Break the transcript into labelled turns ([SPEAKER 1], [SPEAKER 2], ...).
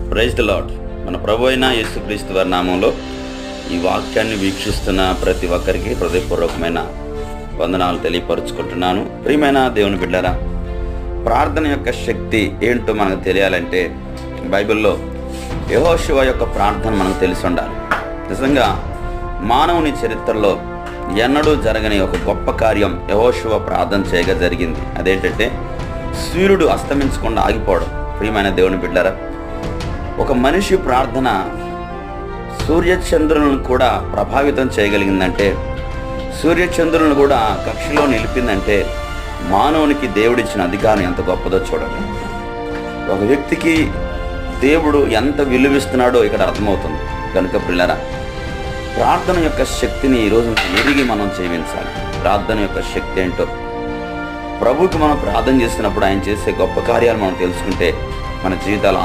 [SPEAKER 1] Praise the lord. మన ప్రభు అయిన యేసుక్రీస్తు వారి నామంలో ఈ వాక్యాన్ని వీక్షిస్తున్న ప్రతి ఒక్కరికి హృదయపూర్వకమైన వందనాలు తెలియపరుచుకుంటున్నాను. ప్రియమైన దేవుని బిడ్డలారా, ప్రార్థన యొక్క శక్తి ఏంటో మనకు తెలియాలంటే బైబిల్లో యెహోషువ యొక్క ప్రార్థన మనకు తెలిసి ఉండాలి. నిజంగా మానవుని చరిత్రలో ఎన్నడూ జరగని ఒక గొప్ప కార్యం యెహోషువ ప్రార్థన చేయగా జరిగింది. అదేంటంటే సూర్యుడు అస్తమించకుండా ఆగిపోవడం. ప్రియమైన దేవుని బిడ్డలారా, ఒక మనిషి ప్రార్థన సూర్యచంద్రులను కూడా ప్రభావితం చేయగలిగిందంటే, సూర్యచంద్రులను కూడా కక్షలో నిలిపిందంటే మానవునికి దేవుడిచ్చిన అధికారం ఎంత గొప్పదో చూడండి. ఒక వ్యక్తికి దేవుడు ఎంత విలువిస్తున్నాడో ఇక్కడ అర్థమవుతుంది. కనుక పిల్లరా, ప్రార్థన యొక్క శక్తిని ఈరోజు ఎరిగి మనం జీవించాలి. ప్రార్థన యొక్క శక్తి ఏంటో ప్రభువుకి మనం ప్రార్థన చేసినప్పుడు ఆయన చేసే గొప్ప కార్యాలు మనం తెలుసుకుంటే మన జీవితాలు